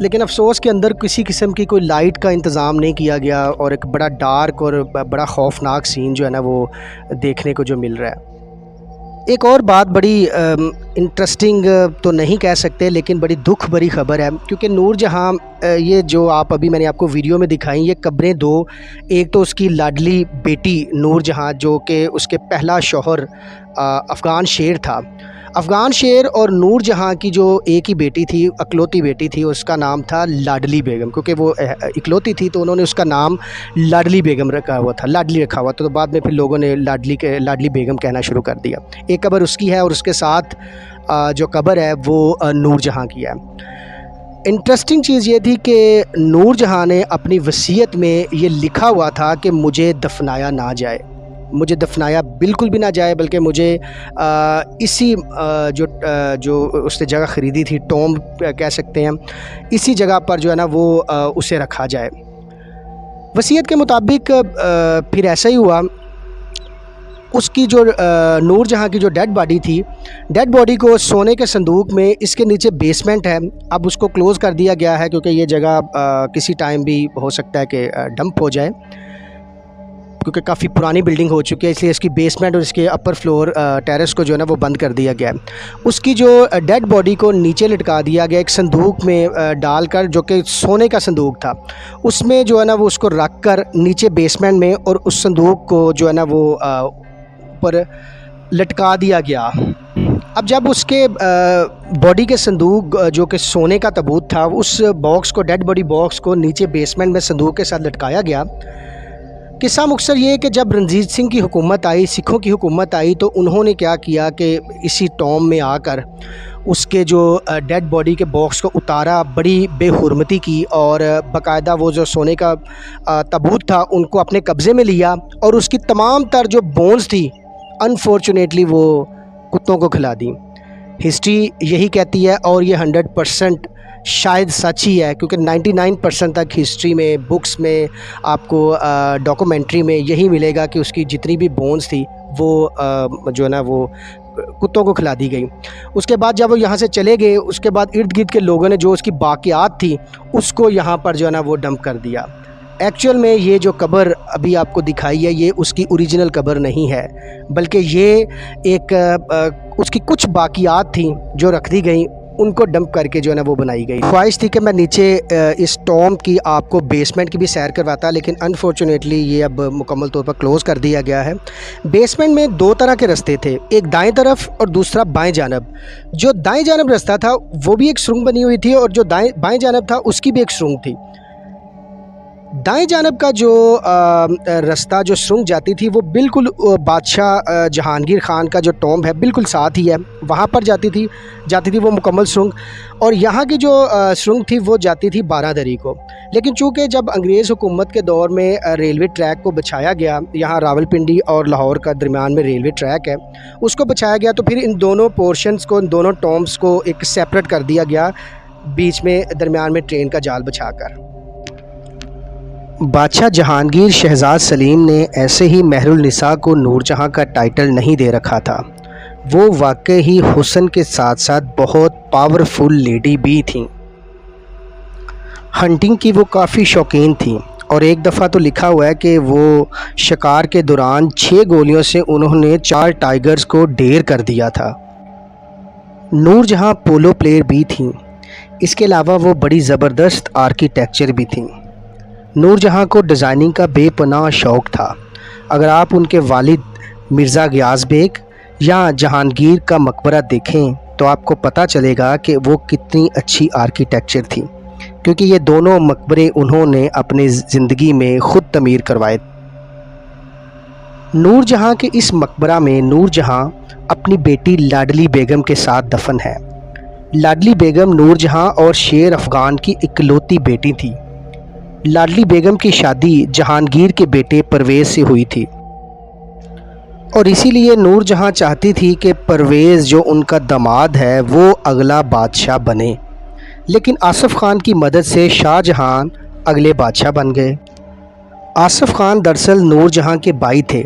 لیکن افسوس کے اندر کسی قسم کی کوئی لائٹ کا انتظام نہیں کیا گیا اور ایک بڑا ڈارک اور بڑا خوفناک سین جو ہے نا وہ دیکھنے کو جو مل رہا ہے۔ ایک اور بات بڑی انٹرسٹنگ تو نہیں کہہ سکتے لیکن بڑی دکھ بھری خبر ہے، کیونکہ نور جہاں یہ جو میں نے آپ کو ویڈیو میں دکھائیں، یہ قبریں دو، ایک تو اس کی لاڈلی بیٹی نور جہاں جو کہ اس کے پہلا شوہر افغان شیر تھا، افغان شیر اور نور جہاں کی جو ایک ہی بیٹی تھی، اکلوتی بیٹی تھی، اس کا نام تھا لاڈلی بیگم، کیونکہ وہ اکلوتی تھی تو انہوں نے اس کا نام لاڈلی بیگم رکھا ہوا تھا، لاڈلی رکھا ہوا، تو بعد میں پھر لوگوں نے لاڈلی بیگم کہنا شروع کر دیا۔ ایک قبر اس کی ہے اور اس کے ساتھ جو قبر ہے وہ نور جہاں کی ہے۔ انٹرسٹنگ چیز یہ تھی کہ نور جہاں نے اپنی وصیت میں یہ لکھا ہوا تھا کہ مجھے دفنایا نہ جائے، مجھے دفنایا بالکل بھی نہ جائے، بلکہ مجھے اسی جو اس نے جگہ خریدی تھی، ٹومب کہہ سکتے ہیں، اسی جگہ پر جو ہے نا وہ اسے رکھا جائے۔ وصیت کے مطابق پھر ایسا ہی ہوا، اس کی جو نور جہاں کی جو ڈیڈ باڈی تھی، ڈیڈ باڈی کو سونے کے صندوق میں، اس کے نیچے بیسمنٹ ہے، اب اس کو کلوز کر دیا گیا ہے کیونکہ یہ جگہ کسی ٹائم بھی ہو سکتا ہے کہ ڈمپ ہو جائے، کیونکہ کافی پرانی بلڈنگ ہو چکی ہے، اس لیے اس کی بیسمنٹ اور اس کے اپر فلور ٹیرس کو جو ہے نا وہ بند کر دیا گیا ہے۔ اس کی جو ڈیڈ باڈی کو نیچے لٹکا دیا گیا ایک صندوق میں ڈال کر، جو کہ سونے کا صندوق تھا، اس میں جو ہے نا وہ اس کو رکھ کر نیچے بیسمنٹ میں، اور اس صندوق کو جو ہے نا وہ پر لٹکا دیا گیا۔ اب جب اس کے باڈی کے صندوق جو کہ سونے کا تابوت تھا، اس باکس کو، ڈیڈ باڈی باکس کو نیچے بیسمنٹ میں صندوق کے ساتھ لٹکایا گیا، قصہ مختصر یہ ہے کہ جب رنجیت سنگھ کی حکومت آئی، سکھوں کی حکومت آئی، تو انہوں نے کیا کیا کہ اسی ٹوم میں آ کر اس کے جو ڈیڈ باڈی کے باکس کو اتارا، بڑی بے حرمتی کی، اور باقاعدہ وہ جو سونے کا تابوت تھا ان کو اپنے قبضے میں لیا، اور اس کی تمام تر جو بونز تھی انفارچونیٹلی وہ کتوں کو کھلا دی۔ ہسٹری یہی کہتی ہے، اور یہ 100% شاید سچ ہی ہے، کیونکہ 99% تک ہسٹری میں، بکس میں، آپ کو ڈاکومنٹری میں یہی ملے گا کہ اس کی جتنی بھی بونز تھی وہ جو ہے نا وہ کتوں کو کھلا دی گئی۔ اس کے بعد جب وہ یہاں سے چلے گئے، اس کے بعد ارد گرد کے لوگوں نے جو اس کی باقیات تھی اس کو یہاں پر جو ہے نا وہ ڈمپ کر دیا۔ ایکچوئل میں یہ جو قبر ابھی آپ کو دکھائی ہے، یہ اس کی اوریجنل قبر نہیں ہے، بلکہ یہ ایک اس کی کچھ باقیات تھیں جو رکھ دی گئیں، ان کو ڈمپ کر کے جو ہے نا وہ بنائی گئی۔ خواہش تھی کہ میں نیچے اس ٹوم کی آپ کو بیسمنٹ کی بھی سیر کرواتا، لیکن انفارچونیٹلی یہ اب مکمل طور پر کلوز کر دیا گیا ہے۔ بیسمنٹ میں دو طرح کے رستے تھے، ایک دائیں طرف اور دوسرا بائیں جانب۔ جو دائیں جانب رستہ تھا وہ بھی ایک سرنگ بنی ہوئی تھی، اور جو بائیں جانب تھا اس کی بھی ایک سرنگ تھی۔ دائیں جانب کا جو رستہ، جو سرنگ جاتی تھی، وہ بالکل بادشاہ جہانگیر خان کا جو ٹومب ہے بالکل ساتھ ہی ہے، وہاں پر جاتی تھی وہ مکمل سرنگ، اور یہاں کی جو سرنگ تھی وہ جاتی تھی 12 دری کو۔ لیکن چونکہ جب انگریز حکومت کے دور میں ریلوے ٹریک کو بچھایا گیا، یہاں راولپنڈی اور لاہور کا درمیان میں ریلوے ٹریک ہے، اس کو بچھایا گیا، تو پھر ان دونوں پورشنز کو، ان دونوں ٹومبس کو ایک سیپریٹ کر دیا گیا، بیچ میں درمیان میں ٹرین کا جال بچھا کر۔ بادشاہ جہانگیر شہزاد سلیم نے ایسے ہی مہر النساء کو نور جہاں کا ٹائٹل نہیں دے رکھا تھا، وہ واقعی ہی حسن کے ساتھ ساتھ بہت پاورفل لیڈی بھی تھیں۔ ہنٹنگ کی وہ کافی شوقین تھیں، اور ایک دفعہ تو لکھا ہوا ہے کہ وہ شکار کے دوران 6 گولیوں سے انہوں نے 4 ٹائیگرز کو ڈھیر کر دیا تھا۔ نور جہاں پولو پلیئر بھی تھیں، اس کے علاوہ وہ بڑی زبردست آرکیٹیکچر بھی تھیں۔ نور جہاں کو ڈیزائننگ کا بے پناہ شوق تھا۔ اگر آپ ان کے والد مرزا غیاث بیگ یا جہانگیر کا مقبرہ دیکھیں تو آپ کو پتہ چلے گا کہ وہ کتنی اچھی آرکیٹیکچر تھی، کیونکہ یہ دونوں مقبرے انہوں نے اپنی زندگی میں خود تعمیر کروائے۔ نور جہاں کے اس مقبرہ میں نور جہاں اپنی بیٹی لاڈلی بیگم کے ساتھ دفن ہے۔ لاڈلی بیگم نور جہاں اور شیر افغان کی اکلوتی بیٹی تھی۔ لاڈلی بیگم کی شادی جہانگیر کے بیٹے پرویز سے ہوئی تھی، اور اسی لیے نور جہاں چاہتی تھی کہ پرویز جو ان کا داماد ہے وہ اگلا بادشاہ بنے، لیکن آصف خان کی مدد سے شاہ جہاں اگلے بادشاہ بن گئے۔ آصف خان دراصل نور جہاں کے بھائی تھے۔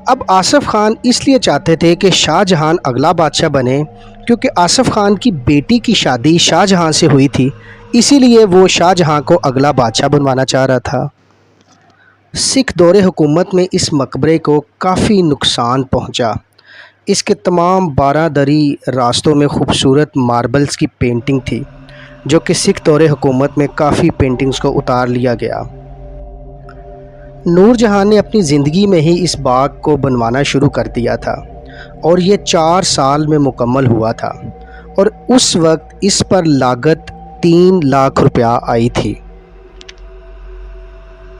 اب آصف خان اس لیے چاہتے تھے کہ شاہ جہاں اگلا بادشاہ بنے کیونکہ آصف خان کی بیٹی کی شادی شاہ جہاں سے ہوئی تھی، اسی لیے وہ شاہ جہاں کو اگلا بادشاہ بنوانا چاہ رہا تھا۔ سکھ دور حکومت میں اس مقبرے کو کافی نقصان پہنچا۔ اس کے تمام 12 دری راستوں میں خوبصورت ماربلز کی پینٹنگ تھی، جو کہ سکھ دور حکومت میں کافی پینٹنگز کو اتار لیا گیا۔ نور جہاں نے اپنی زندگی میں ہی اس باغ کو بنوانا شروع کر دیا تھا اور یہ 4 سال میں مکمل ہوا تھا، اور اس وقت اس پر لاگت 3 لاکھ روپیہ آئی تھی۔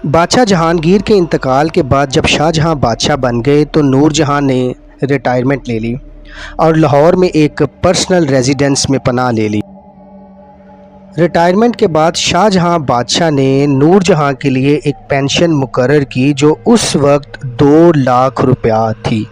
بادشاہ جہانگیر کے انتقال کے بعد جب شاہ جہاں بادشاہ بن گئے تو نور جہاں نے ریٹائرمنٹ لے لی اور لاہور میں ایک پرسنل ریزیڈنس میں پناہ لے لی۔ ریٹائرمنٹ کے بعد شاہ جہاں بادشاہ نے نور جہاں کے لیے ایک پینشن مقرر کی جو اس وقت 2 لاکھ روپیہ تھی۔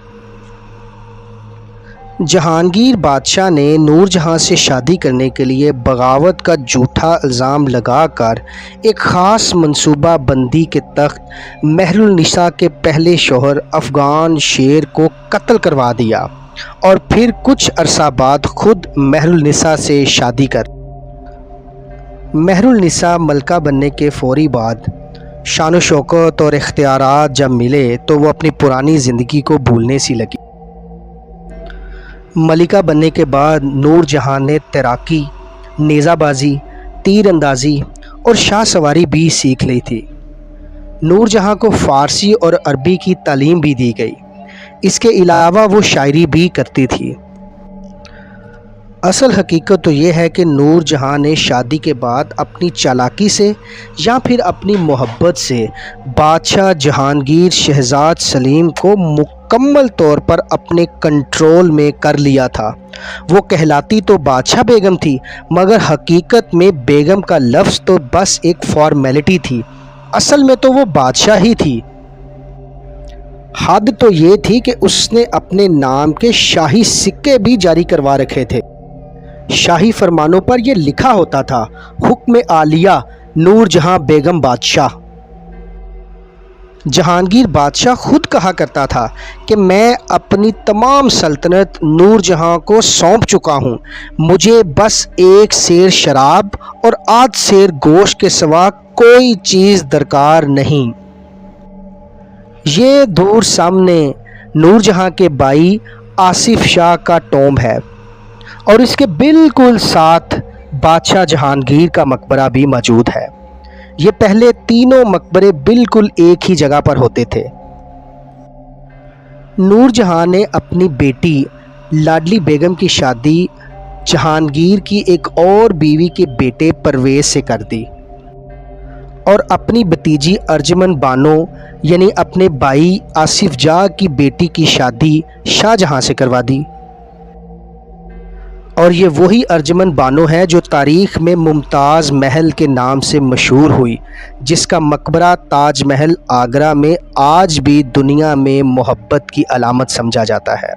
جہانگیر بادشاہ نے نور جہاں سے شادی کرنے کے لیے بغاوت کا جھوٹا الزام لگا کر ایک خاص منصوبہ بندی کے تحت مہر النساء کے پہلے شوہر افغان شیر کو قتل کروا دیا اور پھر کچھ عرصہ بعد خود مہر النساء سے شادی کر۔ مہر النساء ملکہ بننے کے فوری بعد شان و شوکت اور اختیارات جب ملے تو وہ اپنی پرانی زندگی کو بھولنے سی لگی۔ ملکہ بننے کے بعد نور جہاں نے تیراکی، نیزہ بازی، تیر اندازی اور شاہ سواری بھی سیکھ لی تھی۔ نور جہاں کو فارسی اور عربی کی تعلیم بھی دی گئی۔ اس کے علاوہ وہ شاعری بھی کرتی تھی۔ اصل حقیقت تو یہ ہے کہ نور جہاں نے شادی کے بعد اپنی چالاکی سے یا پھر اپنی محبت سے بادشاہ جہانگیر شہزاد سلیم کو مکمل طور پر اپنے کنٹرول میں کر لیا تھا۔ وہ کہلاتی تو بادشاہ بیگم تھی، مگر حقیقت میں بیگم کا لفظ تو بس ایک فارمیلٹی تھی، اصل میں تو وہ بادشاہ ہی تھی۔ حد تو یہ تھی کہ اس نے اپنے نام کے شاہی سکے بھی جاری کروا رکھے تھے۔ شاہی فرمانوں پر یہ لکھا ہوتا تھا، حکم عالیہ نور جہاں بیگم بادشاہ۔ جہانگیر بادشاہ خود کہا کرتا تھا کہ میں اپنی تمام سلطنت نور جہاں کو سونپ چکا ہوں، مجھے بس 1 سیر شراب اور 8 سیر گوشت کے سوا کوئی چیز درکار نہیں۔ یہ دور سامنے نور جہاں کے بھائی آصف شاہ کا ٹومب ہے اور اس کے بالکل ساتھ بادشاہ جہانگیر کا مقبرہ بھی موجود ہے۔ یہ پہلے تینوں مقبرے بالکل ایک ہی جگہ پر ہوتے تھے۔ نور جہاں نے اپنی بیٹی لاڈلی بیگم کی شادی جہانگیر کی ایک اور بیوی کے بیٹے پرویز سے کر دی اور اپنی بھتیجی ارجمن بانو یعنی اپنے بھائی آصف جاہ کی بیٹی کی شادی شاہ جہاں سے کروا دی۔ اور یہ وہی ارجمن بانو ہے جو تاریخ میں ممتاز محل کے نام سے مشہور ہوئی، جس کا مقبرہ تاج محل آگرہ میں آج بھی دنیا میں محبت کی علامت سمجھا جاتا ہے۔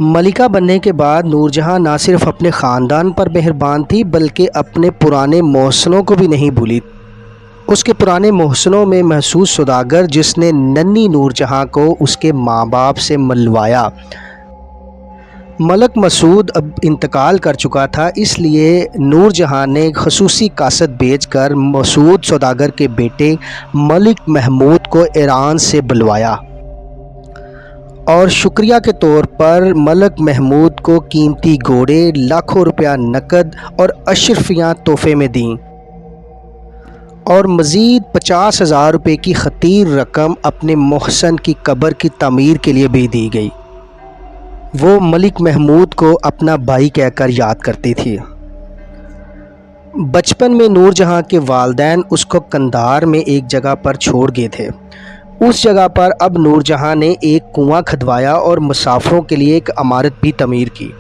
ملکہ بننے کے بعد نور جہاں نہ صرف اپنے خاندان پر مہربان تھی بلکہ اپنے پرانے محسنوں کو بھی نہیں بھولی۔ اس کے پرانے محسنوں میں محسوس سوداگر جس نے ننھی نور جہاں کو اس کے ماں باپ سے ملوایا۔ ملک مسعود اب انتقال کر چکا تھا، اس لیے نور جہاں نے خصوصی کاسد بھیج کر مسعود سوداگر کے بیٹے ملک محمود کو ایران سے بلوایا اور شکریہ کے طور پر ملک محمود کو قیمتی گھوڑے، لاکھوں روپیہ نقد اور اشرفیاں تحفے میں دیں اور مزید 50,000 روپے کی خطیر رقم اپنے محسن کی قبر کی تعمیر کے لیے بھی دی گئی۔ وہ ملک محمود کو اپنا بھائی کہہ کر یاد کرتی تھی۔ بچپن میں نور جہاں کے والدین اس کو قندھار میں ایک جگہ پر چھوڑ گئے تھے۔ اس جگہ پر اب نور جہاں نے ایک کنواں کھدوایا اور مسافروں کے لیے ایک عمارت بھی تعمیر کی۔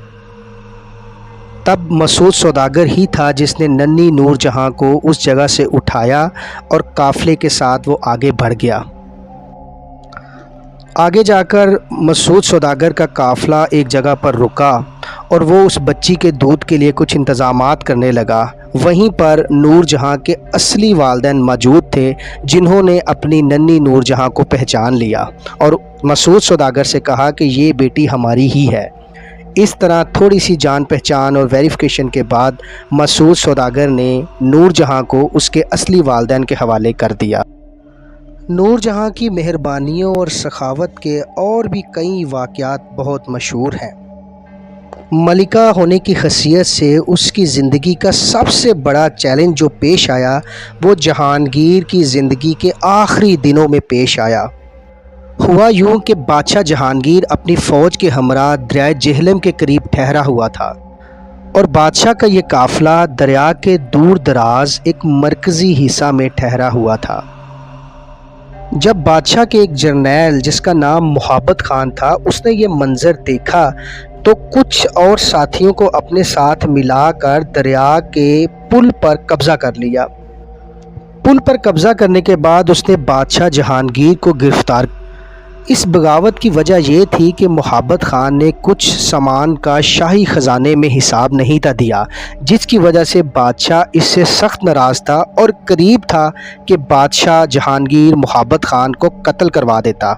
تب مسعود سوداگر ہی تھا جس نے ننھی نور جہاں کو اس جگہ سے اٹھایا اور قافلے کے ساتھ وہ آگے بڑھ گیا۔ آگے جا کر مسعود سوداگر کا قافلہ ایک جگہ پر رکا اور وہ اس بچی کے دودھ کے لیے کچھ انتظامات کرنے لگا۔ وہیں پر نور جہاں کے اصلی والدین موجود تھے جنہوں نے اپنی ننھی نور جہاں کو پہچان لیا اور مسعود سوداگر سے کہا کہ یہ بیٹی ہماری ہی ہے، اس طرح تھوڑی سی جان پہچان اور ویریفیکیشن کے بعد مسعود سوداگر نے نور جہاں کو اس کے اصلی والدین کے حوالے کر دیا۔ نور جہاں کی مہربانیوں اور سخاوت کے اور بھی کئی واقعات بہت مشہور ہیں۔ ملکہ ہونے کی حیثیت سے اس کی زندگی کا سب سے بڑا چیلنج جو پیش آیا وہ جہانگیر کی زندگی کے آخری دنوں میں پیش آیا۔ ہوا یوں کہ بادشاہ جہانگیر اپنی فوج کے ہمراہ دریائے جہلم کے قریب ٹھہرا ہوا تھا اور بادشاہ کا یہ قافلہ دریا کے دور دراز ایک مرکزی حصہ میں ٹھہرا ہوا تھا۔ جب بادشاہ کے ایک جرنیل جس کا نام محبت خان تھا اس نے یہ منظر دیکھا تو کچھ اور ساتھیوں کو اپنے ساتھ ملا کر دریا کے پل پر قبضہ کر لیا۔ پل پر قبضہ کرنے کے بعد اس نے بادشاہ جہانگیر کو گرفتار کیا۔ اس بغاوت کی وجہ یہ تھی کہ محبت خان نے کچھ سامان کا شاہی خزانے میں حساب نہیں تھا دیا، جس کی وجہ سے بادشاہ اس سے سخت ناراض تھا اور قریب تھا کہ بادشاہ جہانگیر محبت خان کو قتل کروا دیتا۔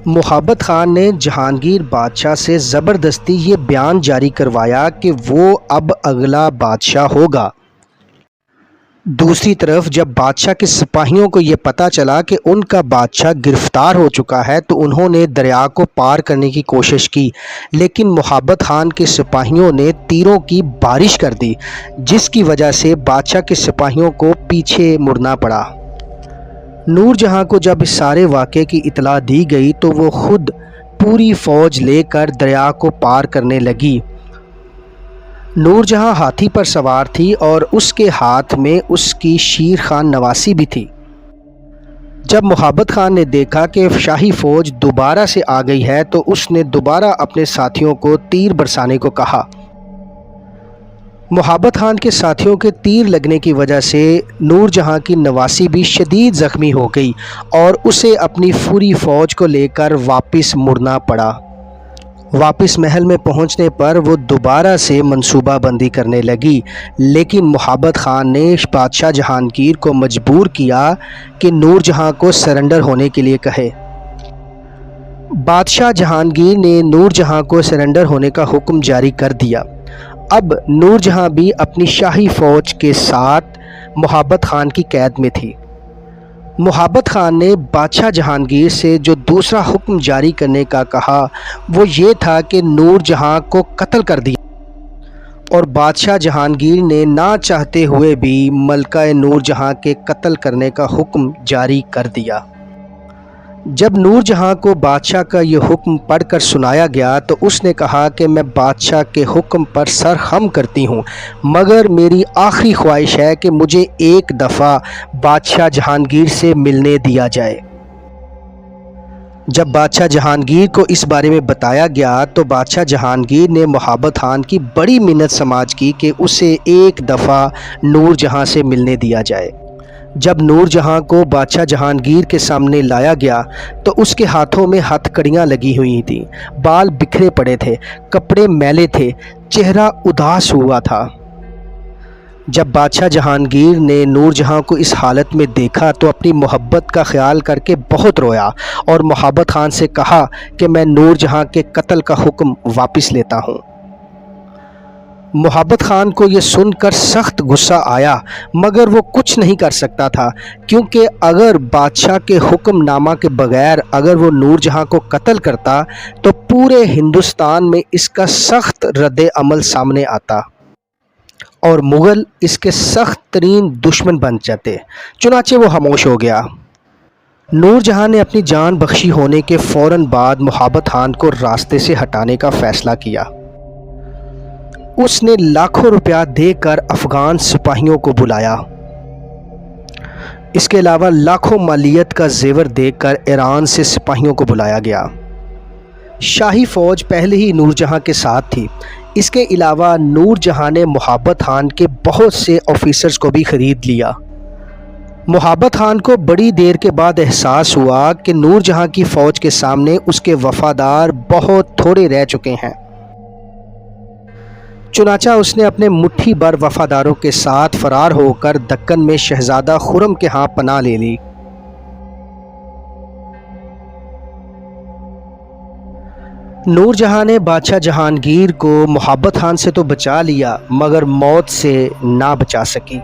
محبت خان نے جہانگیر بادشاہ سے زبردستی یہ بیان جاری کروایا کہ وہ اب اگلا بادشاہ ہوگا۔ دوسری طرف جب بادشاہ کے سپاہیوں کو یہ پتہ چلا کہ ان کا بادشاہ گرفتار ہو چکا ہے تو انہوں نے دریا کو پار کرنے کی کوشش کی، لیکن محبت خان کے سپاہیوں نے تیروں کی بارش کر دی، جس کی وجہ سے بادشاہ کے سپاہیوں کو پیچھے مڑنا پڑا۔ نور جہاں کو جب اس سارے واقعے کی اطلاع دی گئی تو وہ خود پوری فوج لے کر دریا کو پار کرنے لگی۔ نور جہاں ہاتھی پر سوار تھی اور اس کے ہاتھ میں اس کی شیر خان نواسی بھی تھی۔ جب محبت خان نے دیکھا کہ شاہی فوج دوبارہ سے آ گئی ہے تو اس نے دوبارہ اپنے ساتھیوں کو تیر برسانے کو کہا۔ محبت خان کے ساتھیوں کے تیر لگنے کی وجہ سے نور جہاں کی نواسی بھی شدید زخمی ہو گئی اور اسے اپنی پوری فوج کو لے کر واپس مڑنا پڑا۔ واپس محل میں پہنچنے پر وہ دوبارہ سے منصوبہ بندی کرنے لگی، لیکن محبت خان نے بادشاہ جہانگیر کو مجبور کیا کہ نور جہاں کو سرنڈر ہونے کے لیے کہے۔ بادشاہ جہانگیر نے نور جہاں کو سرنڈر ہونے کا حکم جاری کر دیا۔ اب نور جہاں بھی اپنی شاہی فوج کے ساتھ محبت خان کی قید میں تھی۔ محبت خان نے بادشاہ جہانگیر سے جو دوسرا حکم جاری کرنے کا کہا وہ یہ تھا کہ نور جہاں کو قتل کر دیا، اور بادشاہ جہانگیر نے نہ چاہتے ہوئے بھی ملکہ نور جہاں کے قتل کرنے کا حکم جاری کر دیا۔ جب نور جہاں کو بادشاہ کا یہ حکم پڑھ کر سنایا گیا تو اس نے کہا کہ میں بادشاہ کے حکم پر سر خم کرتی ہوں، مگر میری آخری خواہش ہے کہ مجھے ایک دفعہ بادشاہ جہانگیر سے ملنے دیا جائے۔ جب بادشاہ جہانگیر کو اس بارے میں بتایا گیا تو بادشاہ جہانگیر نے محبت خان کی بڑی منت سماج کی کہ اسے ایک دفعہ نور جہاں سے ملنے دیا جائے۔ جب نور جہاں کو بادشاہ جہانگیر کے سامنے لایا گیا تو اس کے ہاتھوں میں ہتھ کڑیاں لگی ہوئی تھیں، بال بکھرے پڑے تھے، کپڑے میلے تھے، چہرہ اداس ہوا تھا۔ جب بادشاہ جہانگیر نے نور جہاں کو اس حالت میں دیکھا تو اپنی محبت کا خیال کر کے بہت رویا اور محبت خان سے کہا کہ میں نور جہاں کے قتل کا حکم واپس لیتا ہوں۔ محبت خان کو یہ سن کر سخت غصہ آیا، مگر وہ کچھ نہیں کر سکتا تھا، کیونکہ اگر بادشاہ کے حکم نامہ کے بغیر اگر وہ نور جہاں کو قتل کرتا تو پورے ہندوستان میں اس کا سخت رد عمل سامنے آتا اور مغل اس کے سخت ترین دشمن بن جاتے۔ چنانچہ وہ خاموش ہو گیا۔ نور جہاں نے اپنی جان بخشی ہونے کے فوراً بعد محبت خان کو راستے سے ہٹانے کا فیصلہ کیا۔ اس نے لاکھوں روپیہ دے کر افغان سپاہیوں کو بلایا۔ اس کے علاوہ لاکھوں مالیت کا زیور دے کر ایران سے سپاہیوں کو بلایا گیا۔ شاہی فوج پہلے ہی نور جہاں کے ساتھ تھی۔ اس کے علاوہ نور جہاں نے محبت خان کے بہت سے آفیسرز کو بھی خرید لیا۔ محبت خان کو بڑی دیر کے بعد احساس ہوا کہ نور جہاں کی فوج کے سامنے اس کے وفادار بہت تھوڑے رہ چکے ہیں۔ چنانچہ اس نے اپنے مٹھی بھر وفاداروں کے ساتھ فرار ہو کر دکن میں شہزادہ خرم کے ہاں پناہ لے لی۔ نور جہاں نے بادشاہ جہانگیر کو محبت خان سے تو بچا لیا مگر موت سے نہ بچا سکی۔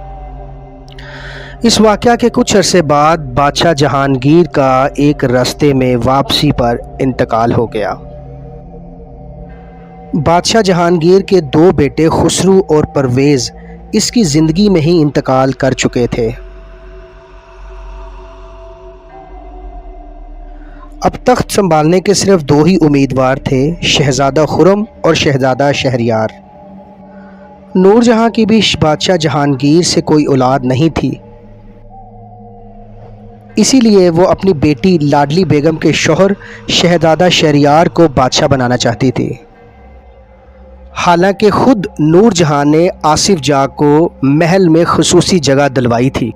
اس واقعہ کے کچھ عرصے بعد بادشاہ جہانگیر کا ایک راستے میں واپسی پر انتقال ہو گیا۔ بادشاہ جہانگیر کے 2 بیٹے خسرو اور پرویز اس کی زندگی میں ہی انتقال کر چکے تھے۔ اب تخت سنبھالنے کے صرف 2 ہی امیدوار تھے، شہزادہ خرم اور شہزادہ شہریار۔ نور جہاں کی بھی بادشاہ جہانگیر سے کوئی اولاد نہیں تھی، اسی لیے وہ اپنی بیٹی لاڈلی بیگم کے شوہر شہزادہ شہریار کو بادشاہ بنانا چاہتی تھی۔ حالانکہ خود نور جہاں نے آصف جاہ کو محل میں خصوصی جگہ دلوائی تھی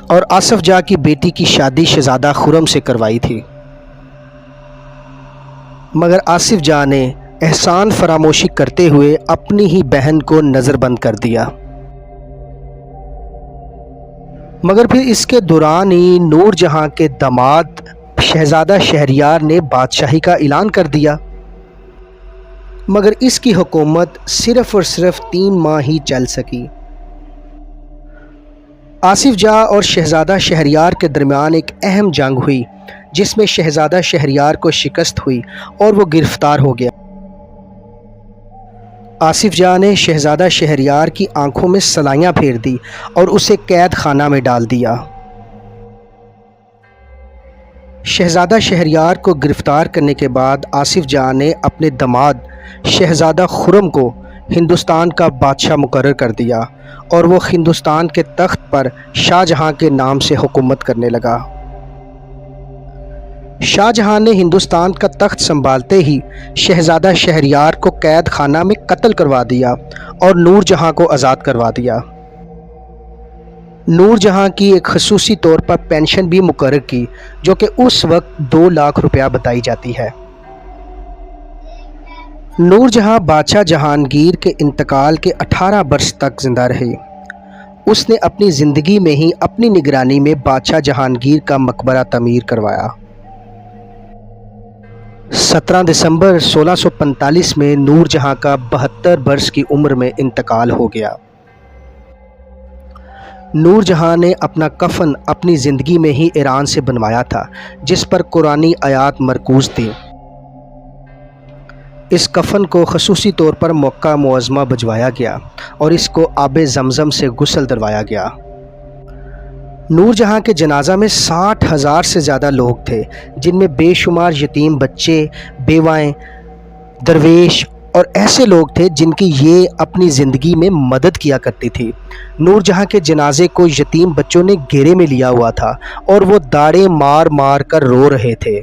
اور آصف جاہ کی بیٹی کی شادی شہزادہ خرم سے کروائی تھی، مگر آصف جاہ نے احسان فراموشی کرتے ہوئے اپنی ہی بہن کو نظر بند کر دیا۔ مگر پھر اس کے دوران ہی نور جہاں کے داماد شہزادہ شہریار نے بادشاہی کا اعلان کر دیا، مگر اس کی حکومت صرف اور صرف 3 ماہ ہی چل سکی۔ آصف جاہ اور شہزادہ شہریار کے درمیان ایک اہم جنگ ہوئی جس میں شہزادہ شہریار کو شکست ہوئی اور وہ گرفتار ہو گیا۔ آصف جاہ نے شہزادہ شہریار کی آنکھوں میں سلائیاں پھیر دی اور اسے قید خانہ میں ڈال دیا۔ شہزادہ شہریار کو گرفتار کرنے کے بعد آصف جاہ نے اپنے داماد شہزادہ خرم کو ہندوستان کا بادشاہ مقرر کر دیا اور وہ ہندوستان کے تخت پر شاہ جہاں کے نام سے حکومت کرنے لگا۔ شاہ جہاں نے ہندوستان کا تخت سنبھالتے ہی شہزادہ شہریار کو قید خانہ میں قتل کروا دیا اور نور جہاں کو آزاد کروا دیا۔ نور جہاں کی ایک خصوصی طور پر پینشن بھی مقرر کی جو کہ اس وقت 2 لاکھ روپیہ بتائی جاتی ہے۔ نور جہاں بادشاہ جہانگیر کے انتقال کے 18 برس تک زندہ رہی۔ اس نے اپنی زندگی میں ہی اپنی نگرانی میں بادشاہ جہانگیر کا مقبرہ تعمیر کروایا۔ 17 دسمبر 1645 میں نور جہاں کا 72 برس کی عمر میں انتقال ہو گیا۔ نور جہاں نے اپنا کفن اپنی زندگی میں ہی ایران سے بنوایا تھا جس پر قرآنی آیات مرکوز تھی۔ اس کفن کو خصوصی طور پر مکہ معظمہ بھجوایا گیا اور اس کو آب زمزم سے غسل دلوایا گیا۔ نور جہاں کے جنازہ میں 60,000 سے زیادہ لوگ تھے جن میں بے شمار یتیم بچے، بیوائیں، درویش اور ایسے لوگ تھے جن کی یہ اپنی زندگی میں مدد کیا کرتی تھی۔ نور جہاں کے جنازے کو یتیم بچوں نے گھیرے میں لیا ہوا تھا اور وہ داڑیں مار مار کر رو رہے تھے۔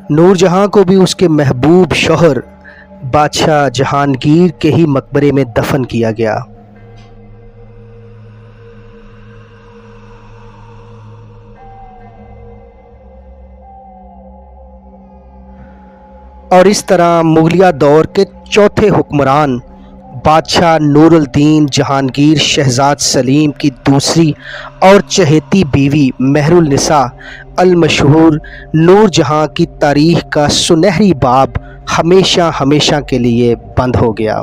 نور جہاں کو بھی اس کے محبوب شوہر بادشاہ جہانگیر کے ہی مقبرے میں دفن کیا گیا۔ اور اس طرح مغلیہ دور کے چوتھے حکمران بادشاہ نور الدین جہانگیر شہزاد سلیم کی دوسری اور چہیتی بیوی مہر النساء المشہور نور جہاں کی تاریخ کا سنہری باب ہمیشہ ہمیشہ کے لیے بند ہو گیا۔